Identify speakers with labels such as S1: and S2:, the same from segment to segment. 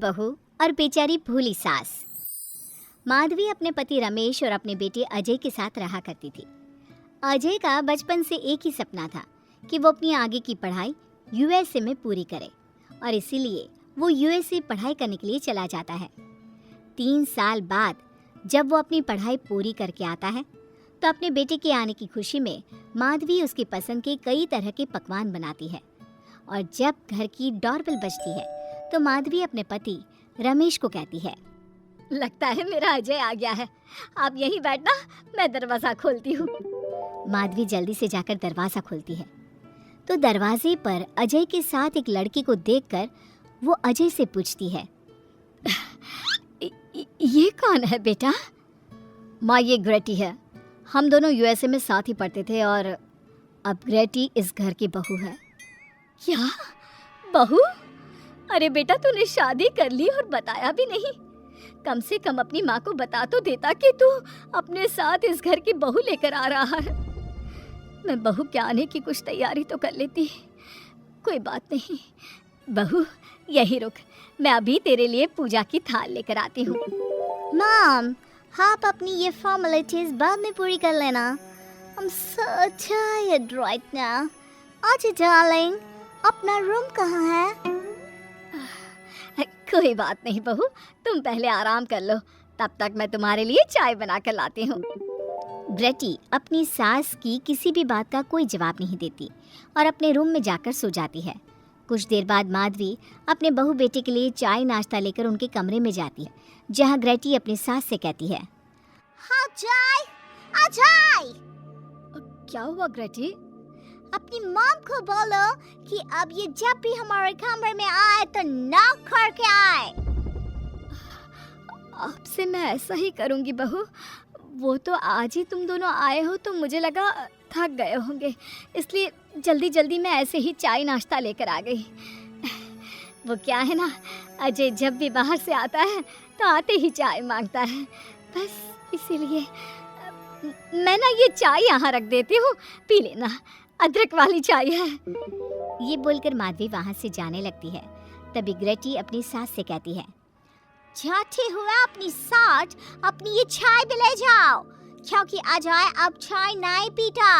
S1: बहू और बेचारी भोली सास। माधवी अपने पति रमेश और अपने बेटे अजय के साथ रहा करती थी। अजय का बचपन से एक ही सपना था कि वो अपनी आगे की पढ़ाई यूएसए में पूरी करे और इसीलिए वो यूएसए पढ़ाई करने के लिए चला जाता है। 3 साल बाद जब वो अपनी पढ़ाई पूरी करके आता है तो अपने बेटे के आने की खुशी में माधवी उसकी पसंद के कई तरह के पकवान बनाती है। और जब घर की डोरबेल बजती है तो माधवी अपने पति रमेश को कहती है, लगता है मेरा अजय आ गया है, आप यहीं बैठना, मैं दरवाज़ा खोलती हूँ। माधवी जल्दी से जाकर दरवाज़ा खोलती है तो दरवाजे पर अजय के साथ एक लड़की को देखकर वो अजय से पूछती है, ये कौन है बेटा? माँ, ये ग्रेटी है। हम दोनों यूएसए में साथ ही पढ़ते थे और अब ग्रेटी इस घर की बहू है। क्या बहू? अरे बेटा, तूने शादी कर ली और बताया भी नहीं। कम से कम अपनी माँ को बता तो देता कि तू अपने साथ इस घर की बहू लेकर आ रहा है। मैं बहू के आने की कुछ तैयारी तो कर लेती। कोई बात नहीं बहू, यही रुक, मैं अभी तेरे लिए पूजा की थाल लेकर आती हूँ। मॉम, आप अपनी ये फॉर्मेलिटीज बाद में पूरी कर लेना। I'm so tired right now. आजा डार्लिंग, अपना रूम कहाँ है? कोई बात नहीं बहू, तुम पहले आराम कर लो, तब तक मैं तुम्हारे लिए चाय बना कर लाती हूँ। ग्रेटी अपनी सास की किसी भी बात का कोई जवाब नहीं देती और अपने रूम में जाकर सो जाती है। कुछ देर बाद माधवी अपने बहू बेटे के लिए चाय नाश्ता लेकर उनके कमरे में जाती है, जहाँ ग्रेटी अपनी सास से कहती है, अजय, अजय! क्या हुआ ग्रेटी? अपनी मॉम को बोलो कि अब ये जब भी हमारे कमरे में आए तो नॉक करके आए। आपसे मैं ऐसा ही करूँगी बहू। वो तो आज ही तुम दोनों आए हो तो मुझे लगा थक गए होंगे, इसलिए जल्दी जल्दी मैं ऐसे ही चाय नाश्ता लेकर आ गई। वो क्या है ना, अजय जब भी बाहर से आता है तो आते ही चाय मांगता है, बस इसीलिए मैं ना ये चाय यहाँ रख देती हूँ, पी लेना, अदरक वाली चाय है। ये बोलकर माधवी वहाँ से जाने लगती है। तभी ग्रेटी अपनी सास से कहती है, जाते हुए अपनी साथ अपनी ये चाय भी ले जाओ, क्योंकि अजय अब चाय नहीं पीता।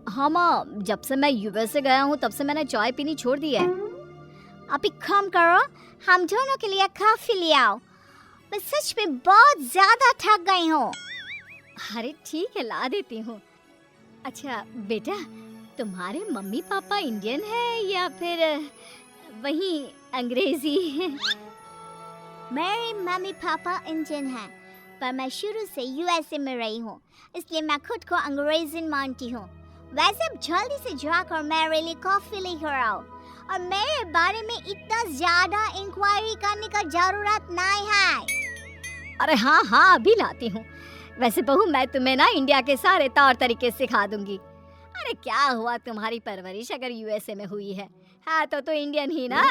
S1: हाँ माँ, जब से मैं यूएसए गया हूँ तब से मैंने चाय पीनी छोड़ दी है। अब एक काम करो, हम दोनों के लिए कॉफी ले आओ, मैं सच में बहुत ज्यादा थक गई हूँ। अरे ठीक है, ला देती हूँ। अच्छा बेटा, तुम्हारे मम्मी पापा इंडियन है या फिर वही अंग्रेजी है? मेरे मम्मी पापा इंडियन हैं, पर मैं शुरू से यूएसए में रही हूँ, इसलिए मैं खुद को अंग्रेज़ी मानती हूँ। वैसे अब जल्दी से जाकर मेरे लिए कॉफी लेकर आओ और मेरे बारे में इतना ज्यादा इंक्वायरी करने का जरूरत नहीं है। अरे हाँ हाँ, अभी लाती हूँ। वैसे बहू, मैं तुम्हें ना इंडिया के सारे तौर तरीके सिखा दूंगी। अरे क्या हुआ, तुम्हारी परवरिश अगर यूएसए में हुई है तो इंडियन ही ना।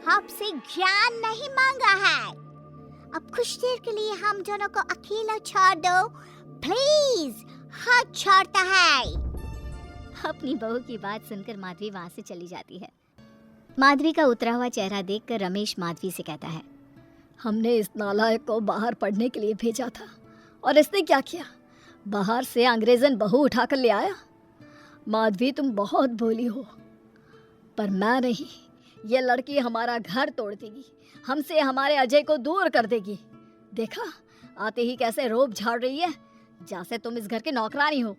S1: आपसे ज्ञान नहीं मांगा है, अब कुछ देर के लिए हम दोनों को अकेला छोड़ दो प्लीज। हाथ छोड़ता है। अपनी बहू की बात सुनकर माधवी वहाँ से चली जाती है। माधवी का उतरा हुआ चेहरा देखकर रमेश माधवी से कहता है, हमने इस नालायक को बाहर पढ़ने के लिए भेजा था और इसने क्या किया, बाहर से अंग्रेजन बहू उठाकर ले आया। माधवी, तुम बहुत भोली हो, पर मैं नहीं। ये लड़की हमारा घर तोड़ देगी, हमसे हमारे अजय को दूर कर देगी। देखा, आते ही कैसे रोब झाड़ रही है, जैसे तुम इस घर की नौकरानी हो।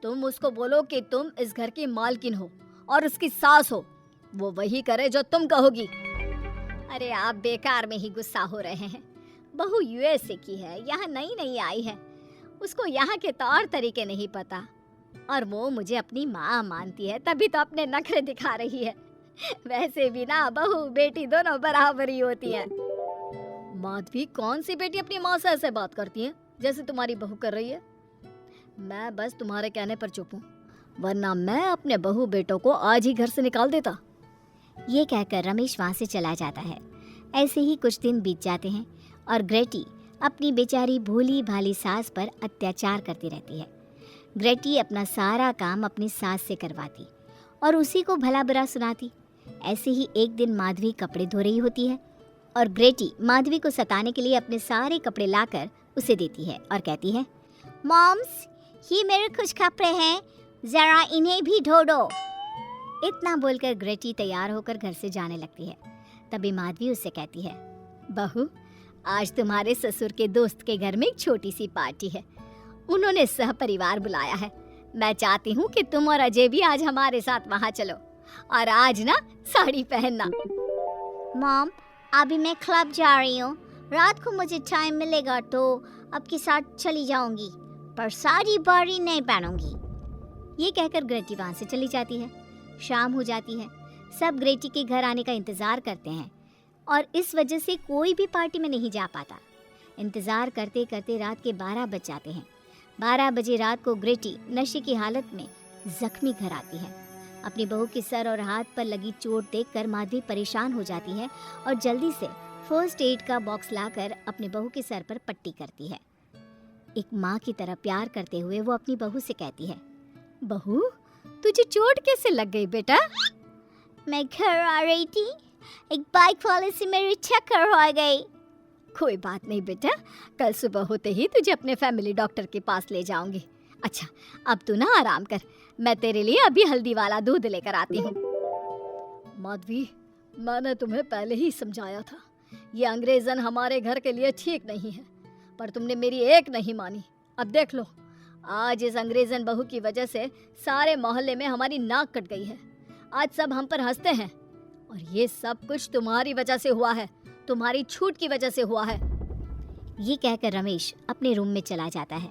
S1: तुम उसको बोलो कि तुम इस घर की मालकिन हो और उसकी सास हो, वो वही करे जो तुम कहोगी। अरे आप बेकार में ही गुस्सा हो रहे हैं। बहू यूएसए की है, यहाँ नई नई आई है, उसको यहाँ के तौर तरीके नहीं पता और वो मुझे अपनी माँ मानती है, तभी तो अपने नखरे दिखा रही है। वैसे भी ना बहू बेटी दोनों बराबर ही होती है। माधवी, कौन सी बेटी अपनी माँ से ऐसे बात करती है जैसे तुम्हारी बहू कर रही है? मैं बस तुम्हारे कहने पर चुप हूँ, वरना मैं अपने बहू बेटों को आज ही घर से निकाल देता। ये कहकर रमेश वहाँ से चला जाता है। ऐसे ही कुछ दिन बीत जाते हैं और ग्रेटी अपनी बेचारी भोली भाली सास पर अत्याचार करती रहती है। ग्रेटी अपना सारा काम अपनी सास से करवाती और उसी को भला बुरा सुनाती।
S2: ऐसे ही एक दिन माधवी कपड़े धो रही होती है और ग्रेटी माधवी को सताने के लिए अपने सारे कपड़े लाकर उसे देती है और कहती है, मॉम्स, ये मेरे कुछ कपड़े हैं, जरा इन्हें भी धो दो। इतना बोलकर ग्रेटी तैयार होकर घर से जाने लगती है। तभी माधवी उससे कहती है, बहू, आज तुम्हारे ससुर के दोस्त के घर में एक छोटी सी पार्टी है। उन्होंने सह परिवार बुलाया है। मैं चाहती हूँ कि तुम और अजय भी आज हमारे साथ वहाँ चलो और आज ना साड़ी पहनना।
S1: मॉम, अभी मैं क्लब जा रही हूँ। रात को मुझे टाइम मिलेगा तो आपके साथ चली जाऊंगी, पर साड़ी बारी नहीं पहनूंगी।
S2: ये कहकर ग्रेटी वहाँ से चली जाती है। शाम हो जाती है। सब ग्रेटी के घर आने का इंतज़ार करते हैं और इस वजह से कोई भी पार्टी में नहीं जा पाता। इंतज़ार करते करते रात के 12 बज जाते हैं। 12 बजे रात को ग्रेटी नशे की हालत में जख्मी घर आती है। अपनी बहू के सर और हाथ पर लगी चोट देखकर माधवी परेशान हो जाती है और जल्दी से फर्स्ट एड का बॉक्स लाकर अपने बहू के सर पर पट्टी करती है। एक माँ की तरह प्यार करते हुए वो अपनी बहू से कहती है,
S1: बहू, तुझे चोट कैसे लग गई बेटा?
S2: मैं घर आ रही थी, एक बाइक वाले से मेरी टक्कर हो गई।
S1: कोई बात नहीं बेटा, कल सुबह होते ही तुझे अपने फैमिली डॉक्टर के पास ले जाऊंगी। अच्छा, अब तू ना आराम कर, मैं तेरे लिए अभी हल्दी वाला दूध लेकर आती हूँ। माधवी, मैंने तुम्हें पहले ही समझाया था, ये अंग्रेजन हमारे घर के लिए ठीक नहीं है, पर तुमने मेरी एक नहीं मानी। अब देख लो, आज इस अंग्रेजन बहू की वजह से सारे मोहल्ले में हमारी नाक कट गई है। आज सब हम पर हंसते हैं और ये सब कुछ तुम्हारी वजह से हुआ है, तुम्हारी छूट की वजह से हुआ है।
S2: ये कहकर रमेश अपने रूम में चला जाता है,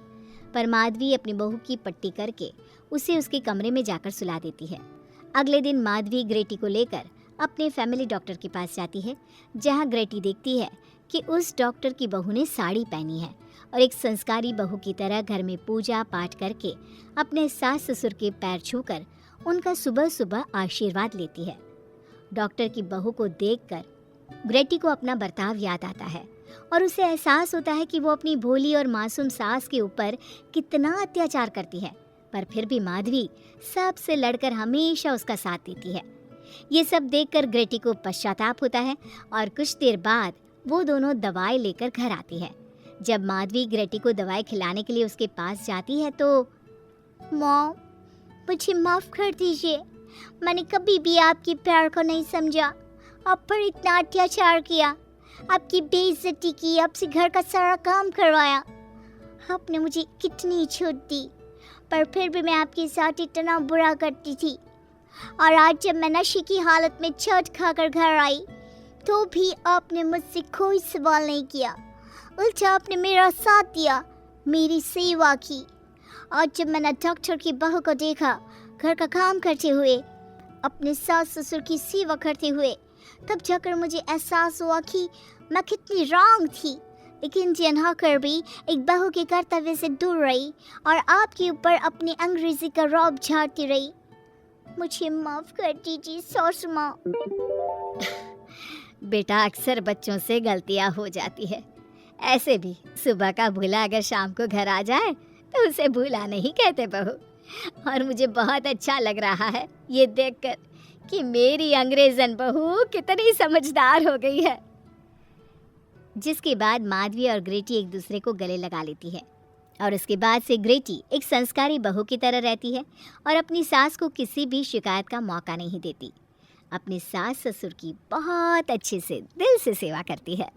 S2: पर माधवी अपनी बहू की पट्टी करके उसे उसके कमरे में जाकर सुला देती है। अगले दिन माधवी ग्रेटी को लेकर अपने फैमिली डॉक्टर के पास जाती है, जहां ग्रेटी देखती है कि उस डॉक्टर की बहू ने साड़ी पहनी है और एक संस्कारी बहू की तरह घर में पूजा पाठ करके अपने सास ससुर के पैर छूकर उनका सुबह सुबह आशीर्वाद लेती है। डॉक्टर की बहू को देखकर ग्रेटी को अपना बर्ताव याद आता है और उसे एहसास होता है कि वो अपनी भोली और मासूम सास के ऊपर कितना अत्याचार करती है, पर फिर भी माधवी सबसे लड़कर हमेशा उसका साथ देती है। ये सब देखकर ग्रेटी को पश्चाताप होता है और कुछ देर बाद वो दोनों दवाई लेकर घर आती है। जब माधवी ग्रेटी को दवाई खिलाने के लिए उसके पास जाती है तो,
S1: मॉम, मुझे माफ़ कर दीजिए, मैंने कभी भी आपके प्यार को नहीं समझा, आप पर इतना अत्याचार किया, आपकी बेइज्जती की, आपसे घर का सारा काम करवाया। आपने मुझे कितनी छूट दी, पर फिर भी मैं आपके साथ इतना बुरा करती थी। और आज जब मैं नशे की हालत में चोट खाकर घर आई तो भी आपने मुझसे कोई सवाल नहीं किया, उल्टा आपने मेरा साथ दिया, मेरी सेवा की। आज जब मैंने डॉक्टर की बहू को देखा घर का काम करते हुए, अपने सास ससुर की सेवा करते हुए, तब जाकर मुझे एहसास हुआ कि मैं कितनी रॉन्ग थी। लेकिन इंडियन होकर भी एक बहू के कर्तव्य से दूर रही और आपके ऊपर अपनी अंग्रेजी का रौब झाड़ती रही। मुझे माफ़ कर दीजिए सासू माँ।
S2: बेटा, अक्सर बच्चों से गलतियाँ हो जाती है। ऐसे भी सुबह का भूला अगर शाम को घर आ जाए तो उसे भूला नहीं कहते बहू। और मुझे बहुत अच्छा लग रहा है ये देखकर कि मेरी अंग्रेजन बहू कितनी समझदार हो गई है। जिसके बाद माधवी और ग्रेटी एक दूसरे को गले लगा लेती है और उसके बाद से ग्रेटी एक संस्कारी बहू की तरह रहती है और अपनी सास को किसी भी शिकायत का मौका नहीं देती। अपनी सास ससुर की बहुत अच्छे से दिल से सेवा करती है।